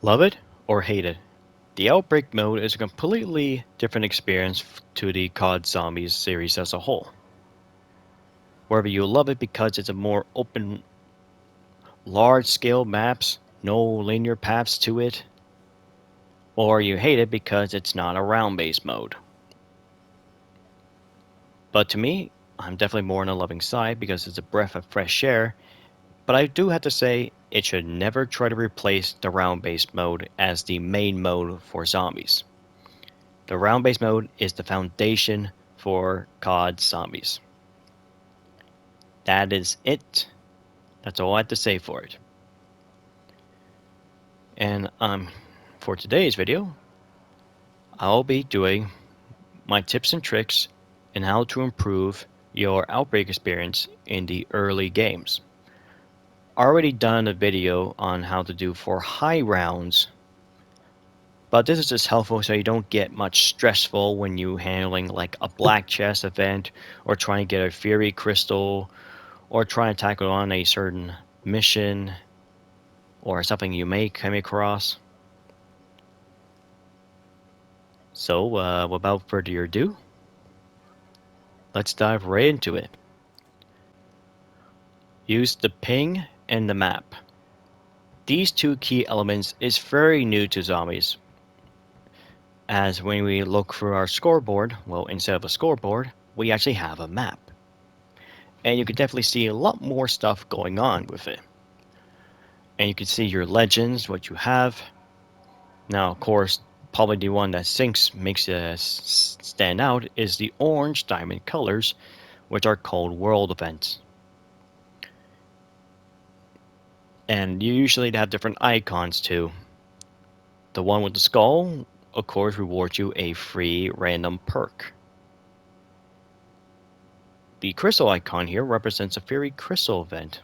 Love it or hate it, the Outbreak mode is a completely different experience to the COD Zombies series as a whole. Whether you love it because it's a more open, large-scale maps, no linear paths to it, or you hate it because it's not a round-based mode. But to me, I'm definitely more on the loving side because it's a breath of fresh air, but I do have to say it should never try to replace the round-based mode as the main mode for zombies. The round-based mode is the foundation for COD Zombies. That is it. That's all I have to say for it. And for today's video, I'll be doing my tips and tricks in how to improve your Outbreak experience in the early games. Already done a video on how to do for high rounds, but this is just helpful so you don't get much stressful when you handling like a black chest event or trying to get a Fury Crystal or trying to tackle on a certain mission or something you may come across. So without further ado, let's dive right into it. Use the ping and the map. These two key elements is very new to zombies, as when we look through our scoreboard, well, instead of a scoreboard, we actually have a map. And you can definitely see a lot more stuff going on with it. And you can see your legends, what you have. Now, of course, probably the one that makes it stand out is the orange diamond colors, which are called world events. And you usually have different icons too. The one with the skull, of course, rewards you a free random perk. The crystal icon here represents a Fury Crystal event,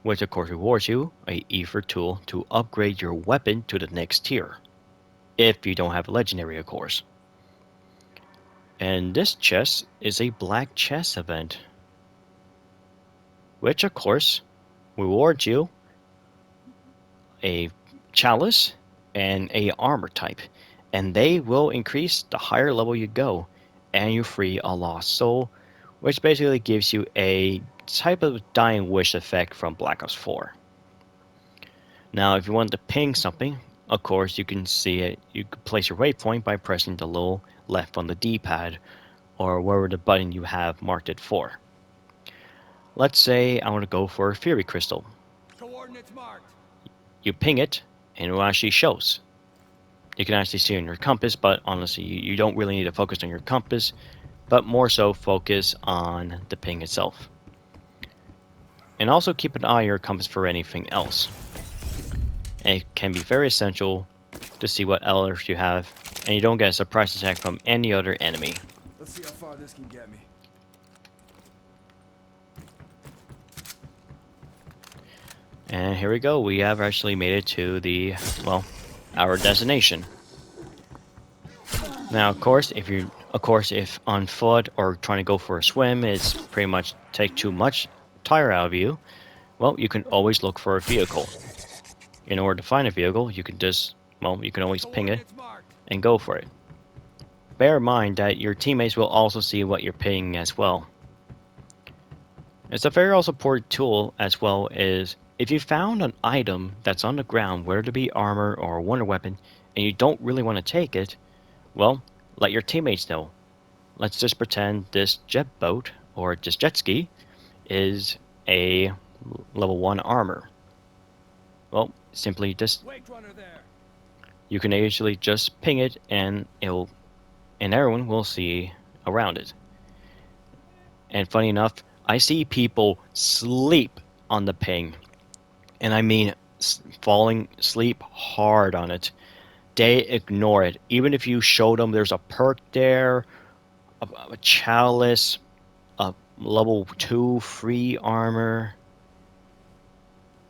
which of course rewards you a ether tool to upgrade your weapon to the next tier, if you don't have a legendary, of course. And this chest is a black chest event, which of course rewards you a chalice and a armor type, and they will increase the higher level you go, and you free a lost soul, which basically gives you a type of dying wish effect from Black Ops 4. Now if you want to ping something, of course you can see it. You can place your waypoint by pressing the little left on the D-pad or wherever the button you have marked it for. Let's say I want to go for a Fury Crystal. Coordinates marked. You ping it and it actually shows. You can actually see on your compass, but honestly you don't really need to focus on your compass, but more so focus on the ping itself. And also keep an eye on your compass for anything else. And it can be very essential to see what else you have, and you don't get a surprise attack from any other enemy. Let's see how far this can get me. And here we go, we have actually made it to the, well, our destination. Now of course if on foot or trying to go for a swim it's pretty much take too much tire out of you, well, you can always look for a vehicle. In order to find a vehicle, you can just, well, you can always ping it and go for it. Bear in mind that your teammates will also see what you're pinging as well. It's a very also important tool as well is if you found an item that's on the ground, whether it be armor or a wonder weapon, and you don't really want to take it, well, let your teammates know. Let's just pretend this jet boat or this jet ski is a level 1 armor. Well, simply just you can actually just ping it and everyone will see around it. And funny enough, I see people sleep on the ping, and I mean falling asleep hard on it. They ignore it. Even if you show them there's a perk there, a chalice, a level 2 free armor.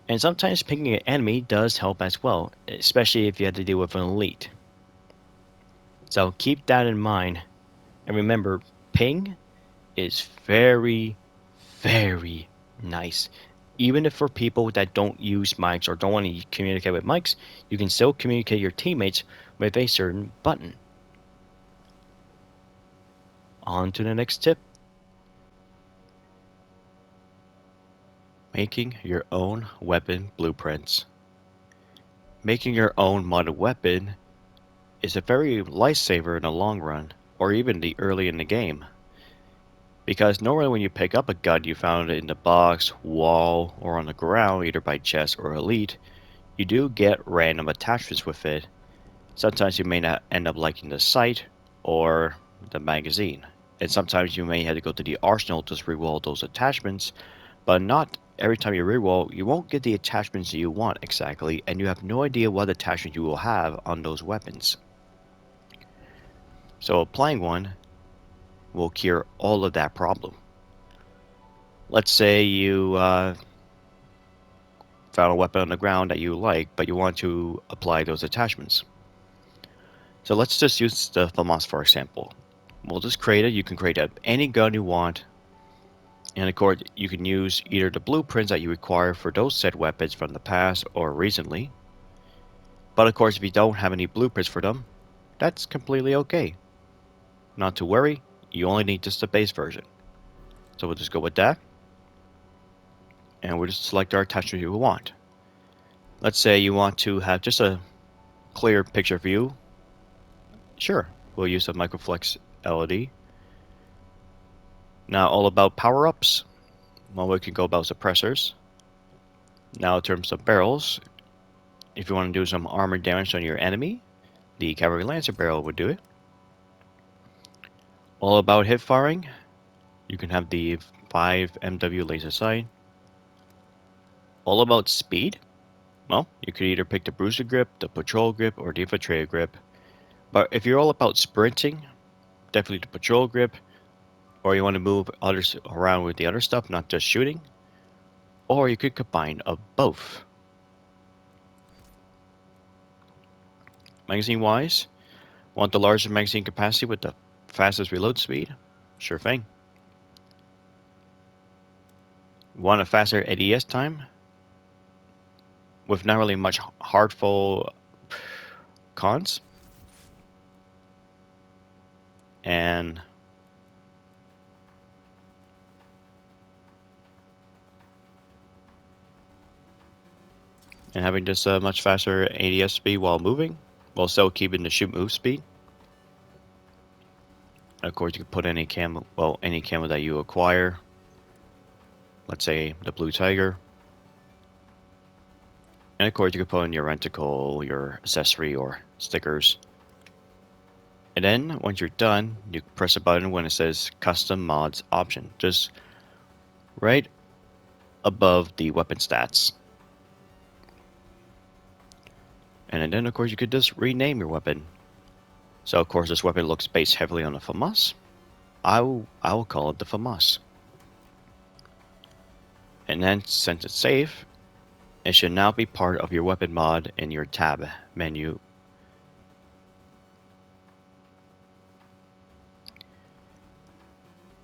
And sometimes picking an enemy does help as well, especially if you have to deal with an elite. So keep that in mind. And remember, ping is very, very nice. even if for people that don't use mics or don't want to communicate with mics, you can still communicate your teammates with a certain button. On to the next tip. Making your own weapon blueprints. Making your own modded weapon is a very lifesaver in the long run, or even the early in the game. Because normally when you pick up a gun you found it in the box, wall, or on the ground, either by chest or elite, you do get random attachments with it. Sometimes you may not end up liking the sight or the magazine. And sometimes you may have to go to the arsenal to reroll those attachments, but not every time you reroll, you won't get the attachments you want exactly, and you have no idea what attachment you will have on those weapons. So applying one will cure all of that problem. Let's say you found a weapon on the ground that you like, but you want to apply those attachments. So let's just use the FAMAS for example. We'll just create it. You can create any gun you want. And of course, you can use either the blueprints that you require for those said weapons from the past or recently. But of course, if you don't have any blueprints for them, that's completely okay. Not to worry, you only need just the base version. So we'll just go with that. And we'll just select our attachment you want. Let's say you want to have just a clear picture view. Sure, we'll use a microflex LED. Now all about power-ups. Well, we can go about suppressors. Now in terms of barrels, if you want to do some armor damage on your enemy, the Cavalry Lancer barrel would do it. All about hip firing, you can have the 5 MW laser sight. All about speed, well, you could either pick the Bruiser grip, the Patrol grip, or the Infiltrator grip. But if you're all about sprinting, definitely the Patrol grip, or you want to move others around with the other stuff, not just shooting, or you could combine of both. Magazine wise, want the larger magazine capacity with the fastest reload speed? Sure thing. Want a faster ADS time? With not really much hardful cons. And having just a much faster ADS speed while moving, while still keeping the shoot move speed. Of course, you can put any camo, any camo that you acquire. Let's say the Blue Tiger. And of course, you can put in your reticle, your accessory, or stickers. And then, once you're done, you press a button when it says Custom Mods option, just right above the weapon stats. And then, of course, you could just rename your weapon. So, of course, this weapon looks based heavily on the FAMAS. I will call it the FAMAS. And then, since it's safe, it should now be part of your weapon mod in your tab menu.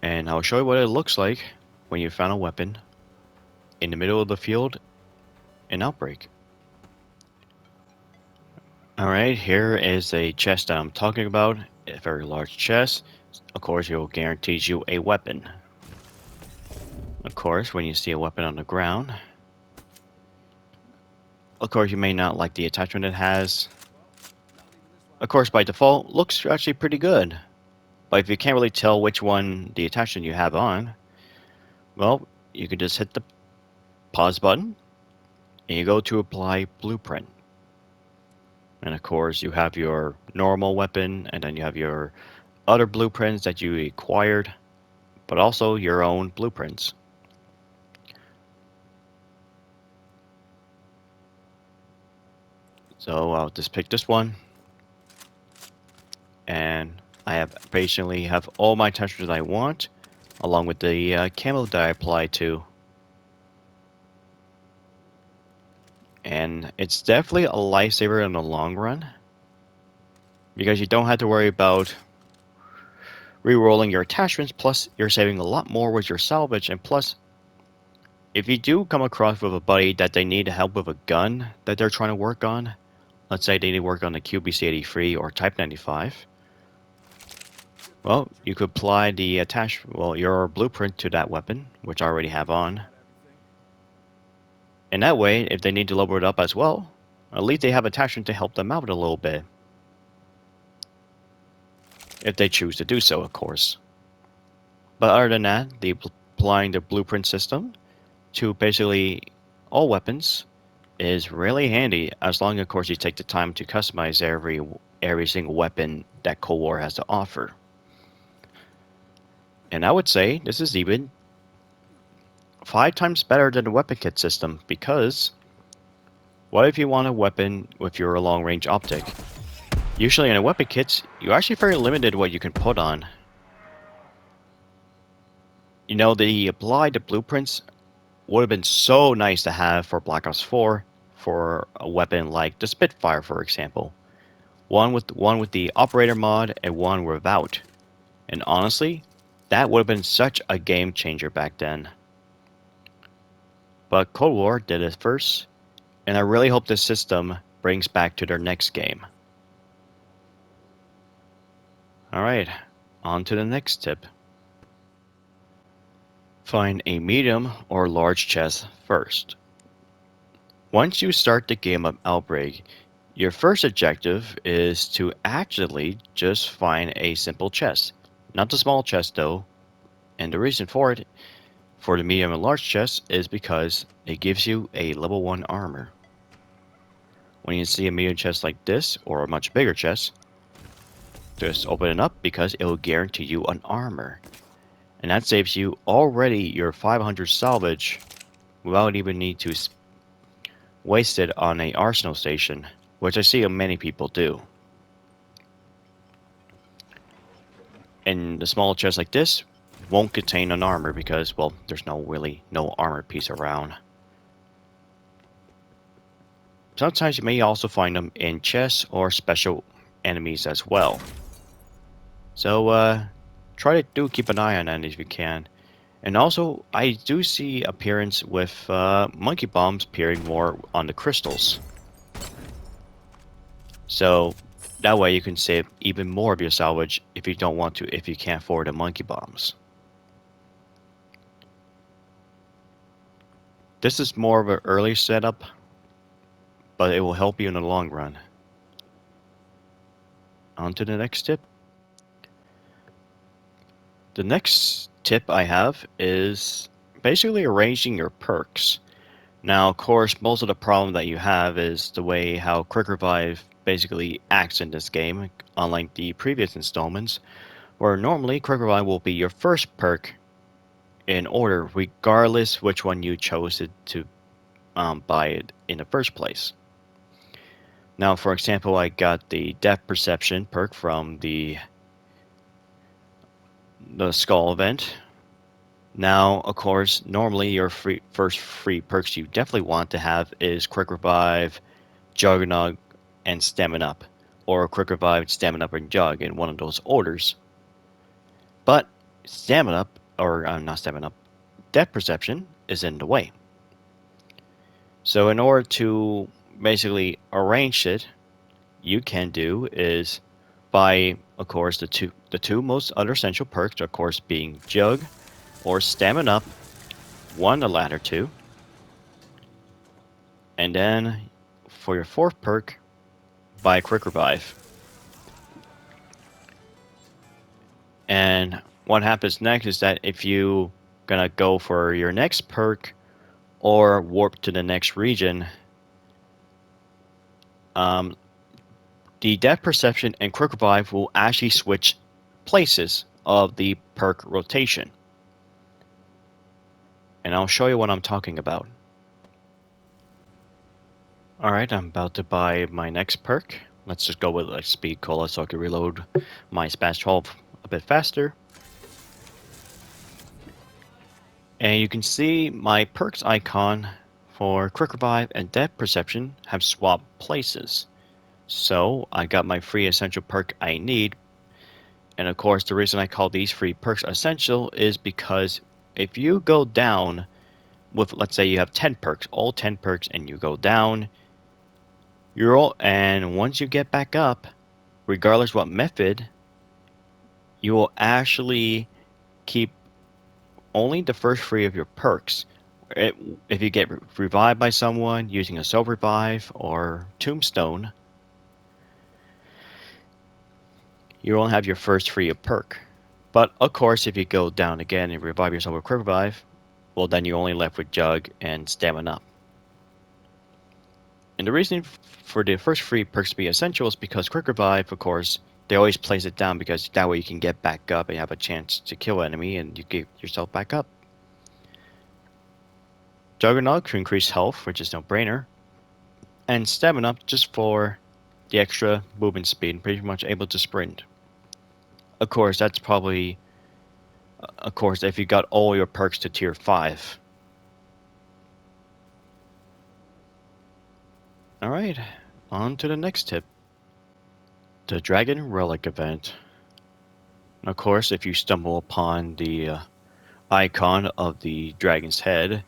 And I'll show you what it looks like when you found a weapon in the middle of the field in Outbreak. Alright, here is a chest that I'm talking about, a very large chest. Of course, it will guarantee you a weapon. Of course, when you see a weapon on the ground, of course you may not like the attachment it has. Of course, by default, looks actually pretty good. But if you can't really tell which one the attachment you have on, well, you can just hit the pause button and you go to apply blueprint. And of course, you have your normal weapon, and then you have your other blueprints that you acquired, but also your own blueprints. So I'll just pick this one, and I patiently have all my textures I want, along with the camo that I apply to. And it's definitely a lifesaver in the long run, because you don't have to worry about re-rolling your attachments, plus you're saving a lot more with your salvage, and plus if you do come across with a buddy that they need help with a gun that they're trying to work on, let's say they need to work on the QBC-83 or Type 95, well, you could apply the your blueprint to that weapon, which I already have on. And that way, if they need to lower it up as well, at least they have attachment to help them out a little bit. If they choose to do so, of course. But other than that, applying the blueprint system to basically all weapons is really handy, as long as, of course, you take the time to customize every single weapon that Cold War has to offer. And I would say this is even 5 times better than the weapon kit system, because what if you want a weapon with your long-range optic? Usually in a weapon kit, you're actually very limited what you can put on. You know, the blueprints would have been so nice to have for Black Ops 4 for a weapon like the Spitfire, for example. One with the operator mod and one without. And honestly, that would have been such a game changer back then. But Cold War did it first, and I really hope this system brings back to their next game. Alright, on to the next tip. Find a medium or large chest first. Once you start the game of Outbreak, your first objective is to actually just find a simple chest. Not the small chest though, and the reason for it, for the medium and large chest, is because it gives you a level 1 armor. When you see a medium chest like this, or a much bigger chest, just open it up because it will guarantee you an armor. And that saves you already your 500 salvage without even need to waste it on a arsenal station, which I see many people do. And the small chest like this won't contain an armor because, well, there's no armor piece around. Sometimes you may also find them in chests or special enemies as well. So try to keep an eye on that if you can. And also, I do see appearance with monkey bombs appearing more on the crystals. So that way you can save even more of your salvage if you don't want to, if you can't afford the monkey bombs. This is more of an early setup, but it will help you in the long run. On to the next tip. The next tip I have is basically arranging your perks. Now, of course, most of the problem that you have is the way how Quick Revive basically acts in this game, unlike the previous installments, where normally Quick Revive will be your first perk in order, regardless which one you chose to buy it in the first place. Now, for example, I got the Depth Perception perk from the Skull event. Now, of course, normally your first free perks you definitely want to have is Quick Revive, Juggernaut, and Stamina Up, or Quick Revive, Stamina Up, and Jug in one of those orders. But Stamina Up, or not Stamina Up, Depth Perception is in the way. So in order to basically arrange it, you can do is buy, of course, the two most other essential perks, of course, being Jug or Stamina Up, one of the latter two. And then for your fourth perk, buy Quick Revive. And what happens next is that if you gonna go for your next perk or warp to the next region, the Depth Perception and Quick Revive will actually switch places of the perk rotation. And I'll show you what I'm talking about. Alright, I'm about to buy my next perk. Let's just go with like Speed Cola so I can reload my Spaz 12 a bit faster. And you can see my perks icon for Quick Revive and Depth Perception have swapped places. So I got my free essential perk I need. And of course, the reason I call these free perks essential is because if you go down with, let's say you have 10 perks, all 10 perks, and you go down, and once you get back up, regardless what method, you will actually keep only the first 3 of your perks. If you get revived by someone using a self revive or tombstone, you only have your first 3 of perk. But of course, if you go down again and revive yourself with quick revive, well, then you're only left with jug and stamina. And the reason for the first 3 perks to be essential is because quick revive, of course, they always place it down because that way you can get back up and have a chance to kill an enemy and you get yourself back up. Juggernaut to increase health, which is no brainer, and stamina just for the extra movement speed, pretty much able to sprint. Of course, that's probably, if you got all your perks to tier 5. Alright, on to the next tip. The Dragon Relic event. Of course, if you stumble upon the icon of the dragon's head,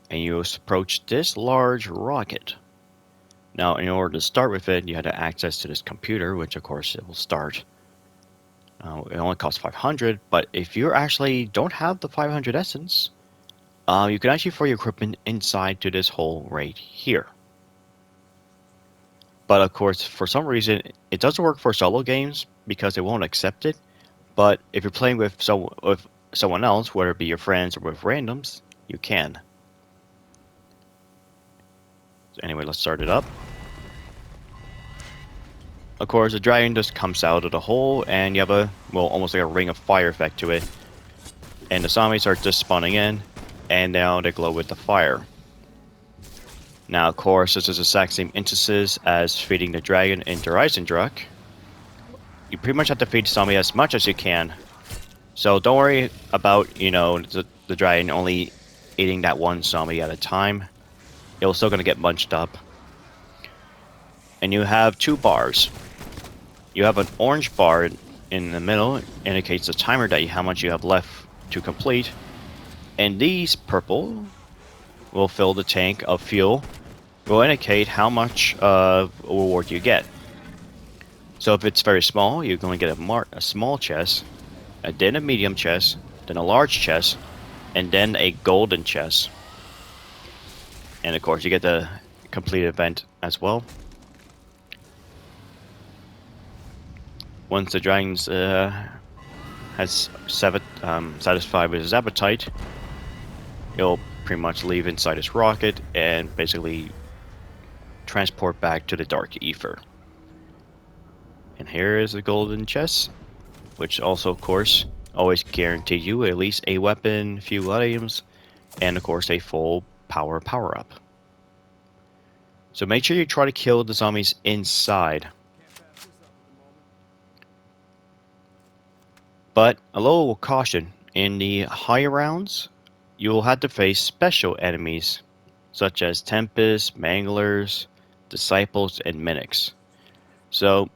and you approach this large rocket. Now, in order to start with it, you had to access to this computer, which of course it will start. It only costs 500, but if you actually don't have the 500 essence, you can actually throw your equipment inside to this hole right here. But of course, for some reason, it doesn't work for solo games because it won't accept it. But if you're playing with someone else, whether it be your friends or with randoms, you can. So anyway, let's start it up. Of course, the dragon just comes out of the hole, and you have almost like a ring of fire effect to it. And the zombies are just spawning in, and now they glow with the fire. Now, of course, this is the exact same instances as feeding the dragon in Horizon. You pretty much have to feed the zombie as much as you can. So don't worry about, the dragon only eating that one zombie at a time. It was still going to get munched up. And you have 2 bars. You have an orange bar in the middle, indicates the timer that how much you have left to complete. And these purple will fill the tank of fuel, will indicate how much reward you get. So if it's very small, you're going to get a small chest, then a medium chest, then a large chest, and then a golden chest. And of course, you get the complete event as well. Once the dragon has satisfied with his appetite, he'll pretty much leave inside his rocket and basically transport back to the dark ether. And here is the golden chest, which also, of course, always guarantees you at least a weapon, a few items, and of course a full power-up. So make sure you try to kill the zombies inside. But a little caution, in the higher rounds, you will have to face special enemies, such as Tempests, Manglers, Disciples, and Mimics. So,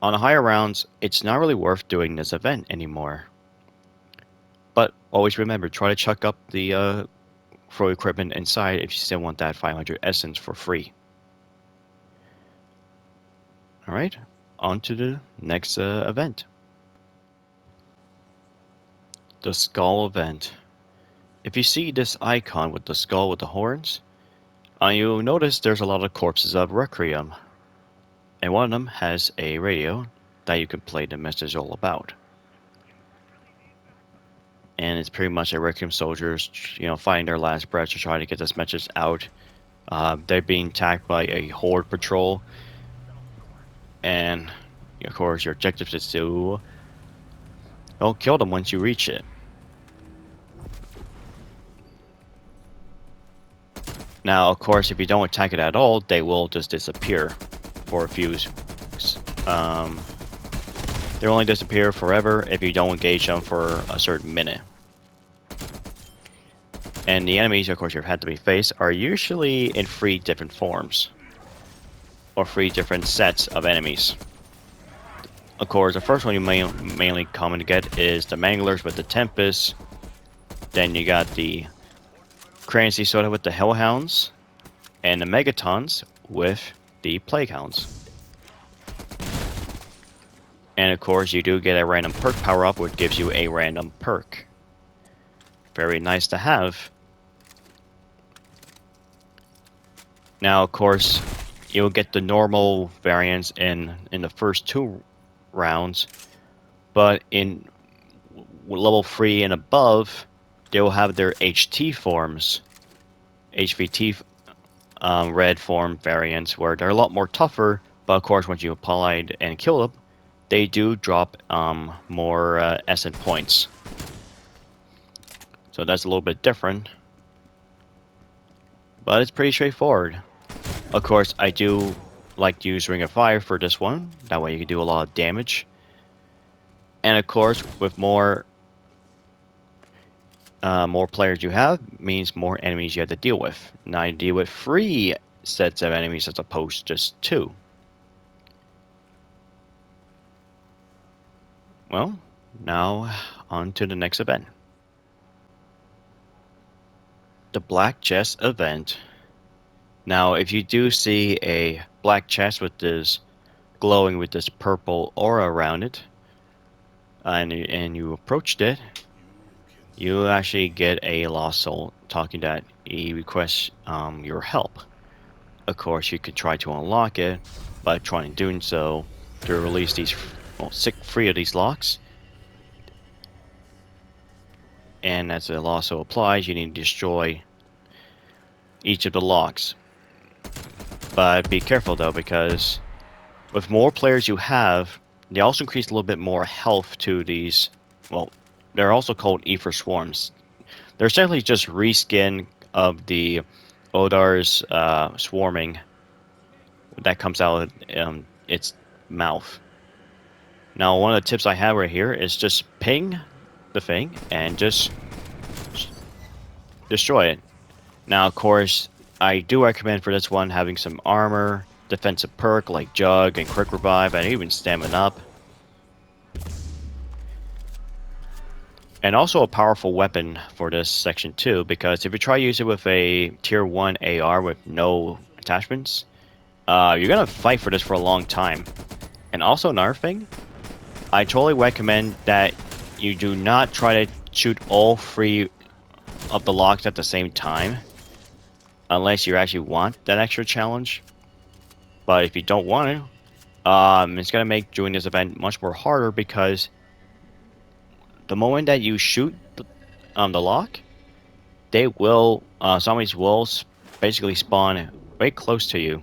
on the higher rounds, it's not really worth doing this event anymore. But always remember, try to chuck up the throw equipment inside if you still want that 500 essence for free. Alright, on to the next event. The Skull event. If you see this icon with the skull with the horns, you'll notice there's a lot of corpses of Requiem. And one of them has a radio that you can play the message all about. And it's pretty much a Requiem soldiers, fighting their last breath to try to get this message out. They're being attacked by a horde patrol. And, of course, your objective is to kill them once you reach it. Now, of course, if you don't attack it at all, they will just disappear for a few. They only disappear forever if you don't engage them for a certain minute. And the enemies, of course, you've had to be faced are usually in 3 different forms, or 3 different sets of enemies. Of course, the first one you mainly common to get is the Manglers with the Tempest. Then you got the Crazy Soda with the Hellhounds, and the Megatons with the Plaguehounds. And of course, you do get a random perk power-up, which gives you a random perk. Very nice to have. Now, of course, you'll get the normal variants in the first 2 rounds, but in level 3 and above, they will have their HT forms, HVT red form variants, where they're a lot more tougher, but of course, once you apply and kill them, they do drop more essence points. So that's a little bit different, but it's pretty straightforward. Of course, I do like to use Ring of Fire for this one. That way you can do a lot of damage. And of course, with more players you have, means more enemies you have to deal with. Now you deal with 3 sets of enemies as opposed to just 2. Well, now on to the next event. The Black Chest event. Now, if you do see a black chest with this glowing with this purple aura around it, and you approached it, you actually get a lost soul talking that he requests your help. Of course, you could try to unlock it by trying doing so to release these, well, 3 of these locks. And as the law so applies, you need to destroy each of the locks. But be careful though, because with more players you have, they also increase a little bit more health to these. Well, they're also called Ether Swarms. They're essentially just reskin of the Odar's swarming that comes out of its mouth. Now, one of the tips I have right here is just ping the thing and just destroy it. Now, of course, I do recommend for this one having some armor, defensive perk like Jug and Quick Revive, and even Stamina Up. And also a powerful weapon for this section too, because if you try to use it with a tier 1 AR with no attachments, you're going to fight for this for a long time. And also another thing, I totally recommend that you do not try to shoot all 3 of the locks at the same time, unless you actually want that extra challenge. But if you don't want to, it's going to make doing this event much more harder, because the moment that you shoot the lock, they will, zombies will basically spawn very close to you.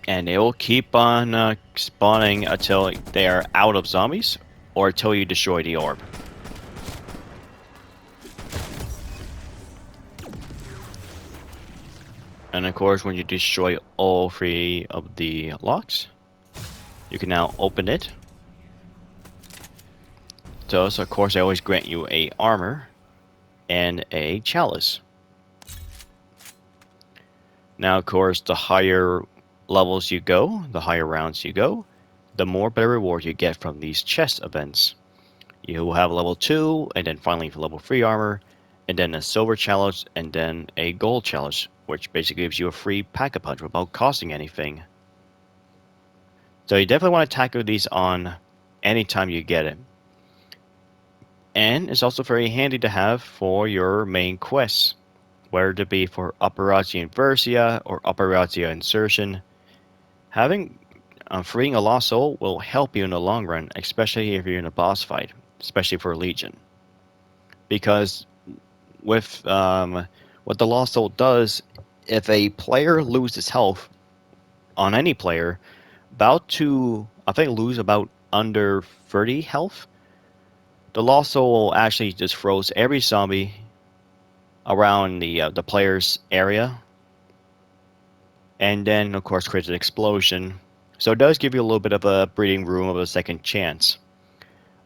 And they will keep on spawning until they are out of zombies, or until you destroy the orb. And of course, when you destroy all 3 of the locks, you can now open it. So of course, I always grant you a armor and a chalice. Now, of course, the higher levels you go, the higher rounds you go, the more better reward you get from these chest events. You will have level 2, and then finally level 3 armor, and then a silver chalice, and then a gold chalice, which basically gives you a free pack-a-punch without costing anything. So you definitely want to tackle these on anytime you get it. And it's also very handy to have for your main quests, whether it be for Operatia Inversia or Operatia Insertion. Having freeing a lost soul will help you in the long run, especially if you're in a boss fight, especially for Legion. Because with what the lost soul does, if a player loses health on any player, about to, I think, lose about under 30 health, the lost soul will actually just froze every zombie around the player's area, and then of course creates an explosion. So it does give you a little bit of a breathing room of a second chance.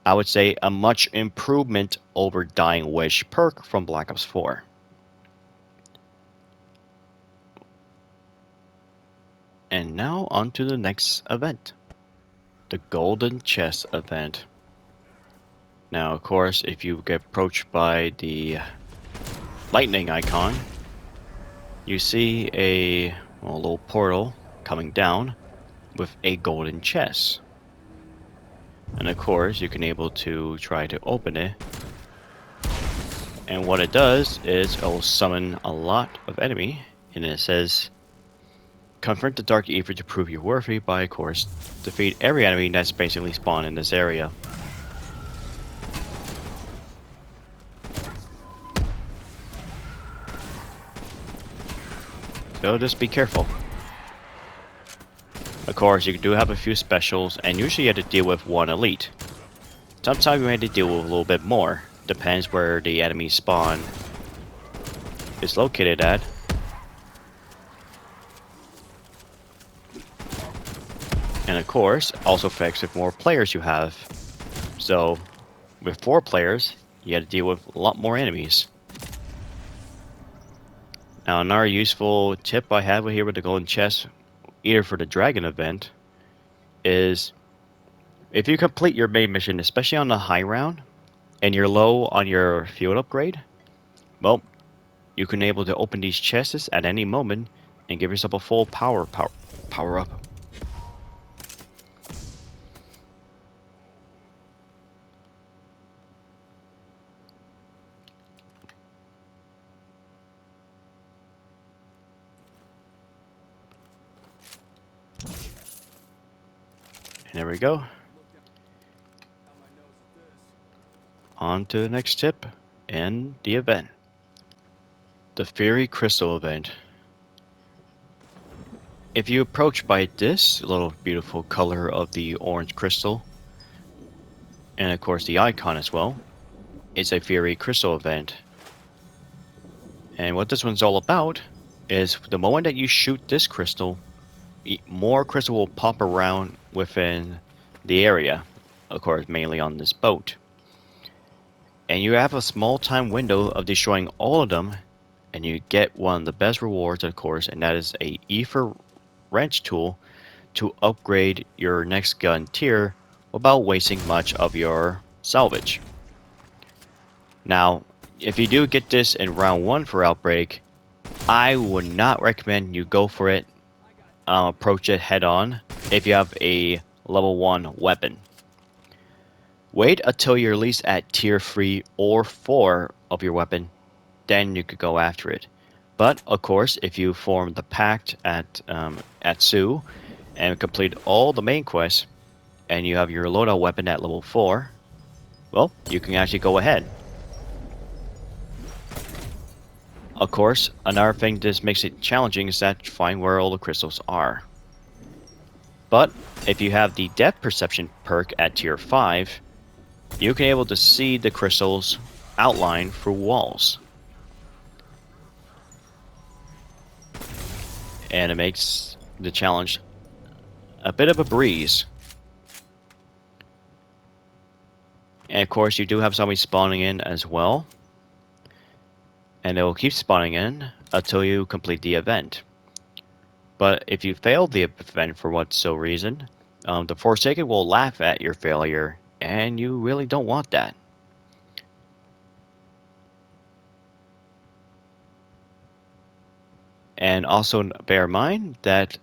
I would say a much improvement over Dying Wish perk from Black Ops 4. And now on to the next event, the Golden Chest event. Now, of course, if you get approached by the lightning icon, you see a little portal coming down with a golden chest. And of course, you can able to try to open it. And what it does is it will summon a lot of enemy. And it says, confront the Dark Ether to prove you're worthy by, of course, defeat every enemy that's basically spawned in this area. So just be careful. Of course, you do have a few specials, and usually you have to deal with one elite. Sometimes you may have to deal with a little bit more. Depends where the enemy spawn is located at. And of course, also affects with more players you have. So, with 4 players, you have to deal with a lot more enemies. Now, another useful tip I have here with the golden chest, either for the dragon event, is if you complete your main mission, especially on the high round, and you're low on your field upgrade, well, you can able to open these chests at any moment and give yourself a full power up. And there we go. On to the next tip and the event. The Fairy Crystal event. If you approach by this little beautiful color of the orange crystal, and of course the icon as well, it's a Fairy Crystal event. And what this one's all about is the moment that you shoot this crystal, more crystal will pop around within the area, of course mainly on this boat. And you have a small time window of destroying all of them, and you get one of the best rewards, of course, and that is a Ether wrench tool to upgrade your next gun tier without wasting much of your salvage. Now, if you do get this in round 1 for Outbreak, I would not recommend you go for it, approach it head on if you have a level 1 weapon. Wait until you're at least at tier 3 or 4 of your weapon, then you could go after it. But of course, if you form the pact at Sue and complete all the main quests, and you have your loadout weapon at level 4, well, you can actually go ahead. Of course, another thing this makes it challenging is that to find where all the crystals are. But if you have the depth perception perk at tier 5, you can be able to see the crystals outlined through walls. And it makes the challenge a bit of a breeze. And of course, you do have zombies spawning in as well. And they will keep spawning in until you complete the event. But if you fail the event for what so reason, the Forsaken will laugh at your failure, and you really don't want that. And also bear in mind that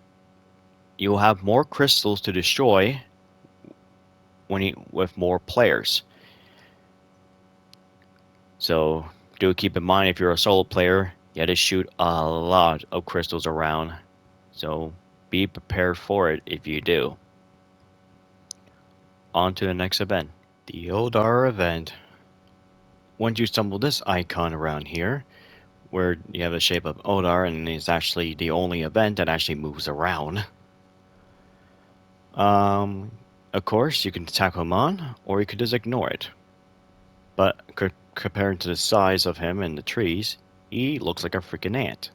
you will have more crystals to destroy with more players. So do keep in mind, if you're a solo player, you have to shoot a lot of crystals around. So be prepared for it if you do. On to the next event. The Oldar event. Once you stumble this icon around here, where you have the shape of Oldar, and it's actually the only event that actually moves around. Of course, you can tackle him on, or you could just ignore it. But compared to the size of him and the trees, he looks like a freaking ant.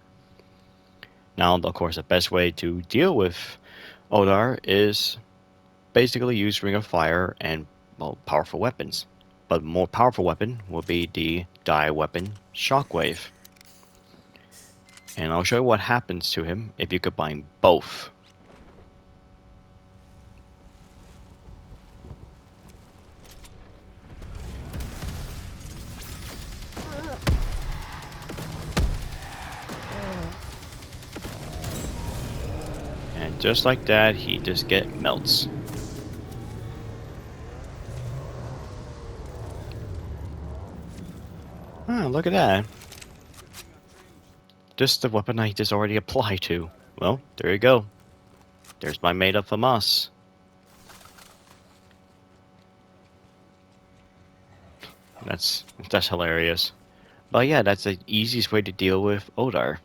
Now, of course, the best way to deal with Oldar is basically use Ring of Fire and, well, powerful weapons. But a more powerful weapon will be the die weapon, Shockwave. And I'll show you what happens to him if you combine both. just like that, he just melts. Oh, look at that. Just the weapon I just already applied to. Well, there you go. There's my made up FAMAS. That's hilarious. But yeah, that's the easiest way to deal with Odar.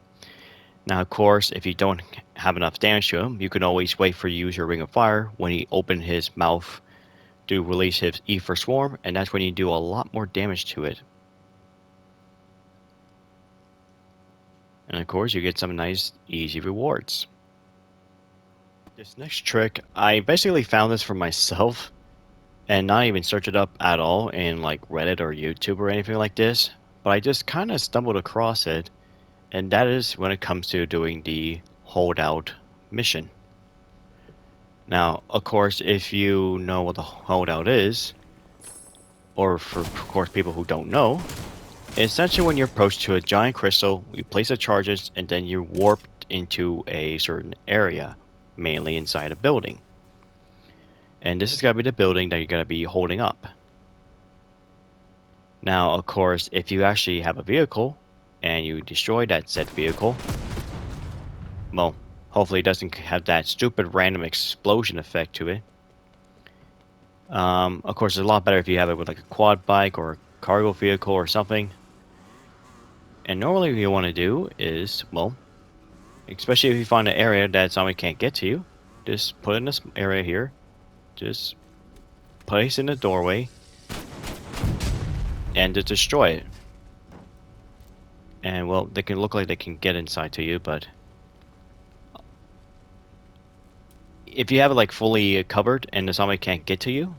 Now, of course, if you don't have enough damage to him, you can always wait for you to use your Ring of Fire when he opens his mouth to release his E for Swarm, and that's when you do a lot more damage to it. And of course, you get some nice, easy rewards. This next trick, I basically found this for myself, and not even search it up at all in like Reddit or YouTube or anything like this, but I just kind of stumbled across it, and that is when it comes to doing the Holdout mission. Now, of course, if you know what the Holdout is, or for of course people who don't know, essentially when you're approached to a giant crystal, you place the charges and then you're warped into a certain area, mainly inside a building. And this is going to be the building that you're going to be holding up. Now, of course, if you actually have a vehicle and you destroy that said vehicle, well, hopefully it doesn't have that stupid random explosion effect to it. Of course, it's a lot better if you have it with like a quad bike or a cargo vehicle or something. And normally what you want to do is, well, especially if you find an area that zombie can't get to you, just put in this area here. Just place in the doorway and to destroy it. And well, they can look like they can get inside to you, but if you have it like fully covered and the zombie can't get to you,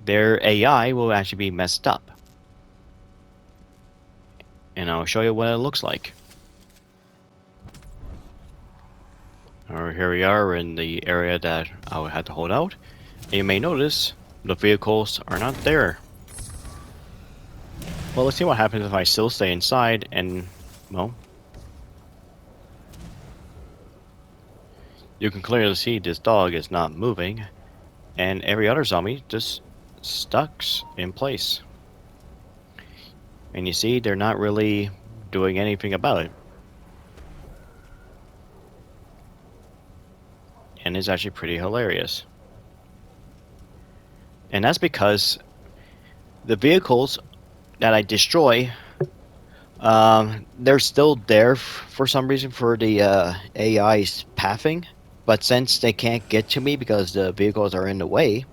their AI will actually be messed up. And I'll show you what it looks like. Here we are in the area that I had to hold out. And you may notice the vehicles are not there. Well, let's see what happens if I still stay inside and, well, you can clearly see this dog is not moving, and every other zombie just stuck in place. And you see, they're not really doing anything about it. And it's actually pretty hilarious. And that's because the vehicles that I destroy, they're still there for some reason for the AI's pathing. But since they can't get to me because the vehicles are in the way,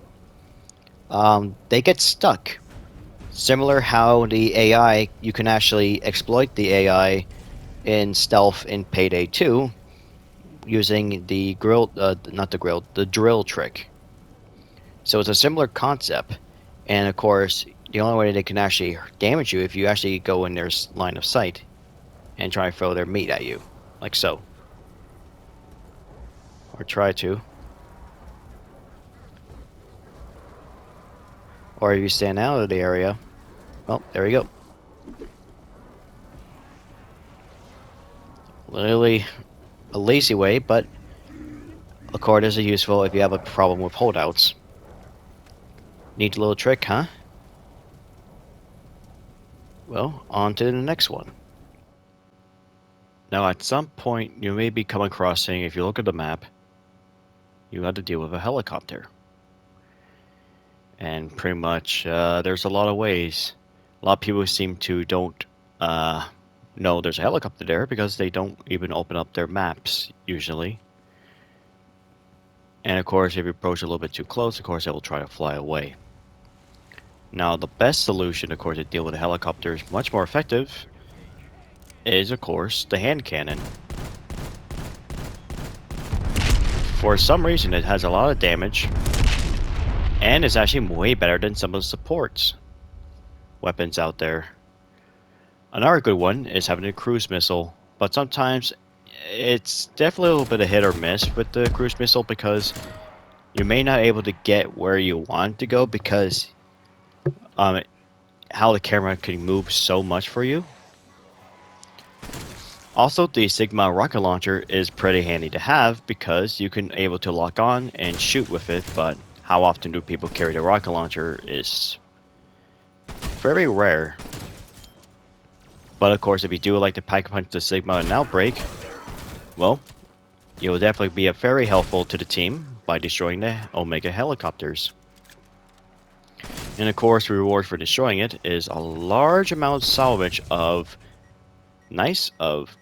they get stuck. Similar how the AI, you can actually exploit the AI in stealth in Payday 2 using the the drill trick. So it's a similar concept, and of course, the only way they can actually damage you if you actually go in their line of sight and try to throw their meat at you, like so. Or try to. Or if you stand out of the area, well, there you go. Literally a lazy way, but a card is useful if you have a problem with holdouts. Neat little trick, huh? Well, on to the next one. Now, at some point, you may be coming across saying, if you look at the map, you have to deal with a helicopter. And pretty much, there's a lot of ways. A lot of people seem to don't know there's a helicopter there because they don't even open up their maps, usually. And of course, if you approach a little bit too close, of course, it will try to fly away. Now, the best solution, of course, to deal with a helicopter is much more effective, is, of course, the hand cannon. For some reason, it has a lot of damage, and it's actually way better than some of the supports weapons out there. Another good one is having a cruise missile, but sometimes it's definitely a little bit of hit or miss with the cruise missile because you may not be able to get where you want to go because how the camera can move so much for you. Also, the Sigma rocket launcher is pretty handy to have because you can able to lock on and shoot with it, but how often do people carry the rocket launcher is very rare. But of course, if you do like to pack punch the Sigma and Outbreak, well, you will definitely be very helpful to the team by destroying the Omega helicopters. And of course, the reward for destroying it is a large amount of salvage of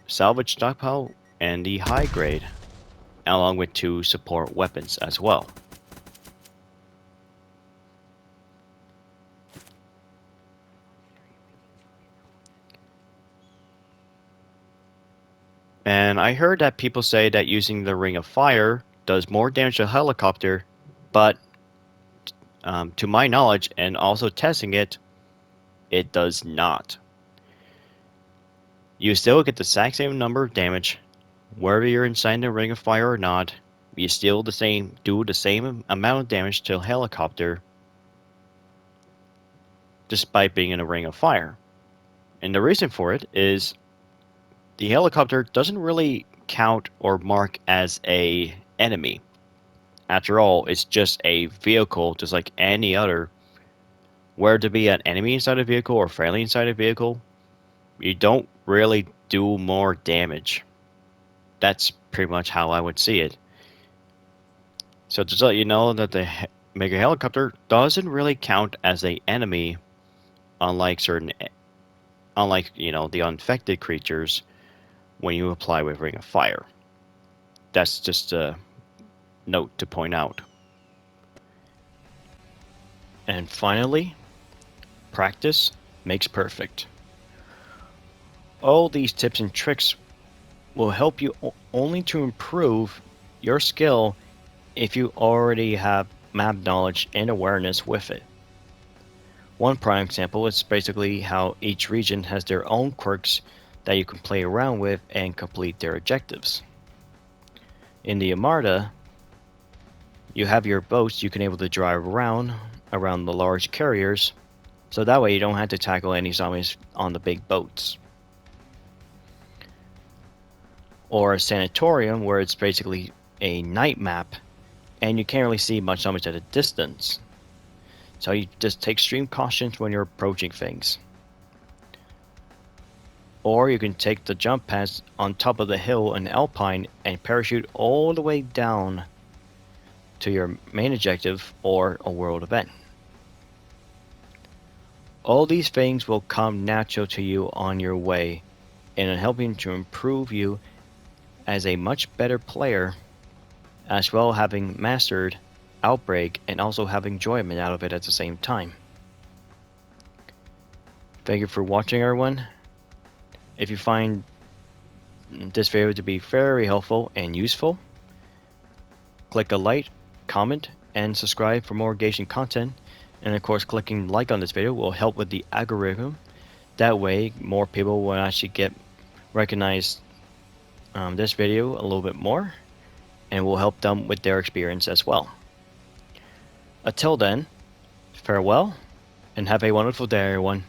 salvage stockpile and the high grade, along with 2 support weapons as well. And I heard that people say that using the Ring of Fire does more damage to a helicopter, but to my knowledge and also testing it, it does not. You still get the exact same number of damage, whether you're inside the Ring of Fire or not. You still do the same amount of damage to a helicopter, despite being in a Ring of Fire. And the reason for it is the helicopter doesn't really count or mark as a enemy. After all, it's just a vehicle, just like any other. Where to be an enemy inside a vehicle or friendly inside a vehicle, you don't really do more damage. That's pretty much how I would see it. So just to let you know that the Mega Helicopter doesn't really count as an enemy, unlike the uninfected creatures when you apply with Ring of Fire. That's just a note to point out. And finally, practice makes perfect. All these tips and tricks will help you only to improve your skill if you already have map knowledge and awareness with it. One prime example is basically how each region has their own quirks that you can play around with and complete their objectives. In the Armada, you have your boats you can able to drive around the large carriers, so that way you don't have to tackle any zombies on the big boats. Or a sanatorium where it's basically a night map and you can't really see much zombies at a distance. So you just take extreme caution when you're approaching things. Or you can take the jump pads on top of the hill in Alpine and parachute all the way down to your main objective or a world event. All these things will come natural to you on your way and helping to improve you as a much better player, as well having mastered Outbreak and also having enjoyment out of it at the same time. Thank you for watching, everyone. If you find this video to be very helpful and useful, click a like, comment, and subscribe for more engaging content. And of course, clicking like on this video will help with the algorithm. That way, more people will actually get recognized this video a little bit more, and will help them with their experience as well. Until then, farewell, and have a wonderful day, everyone.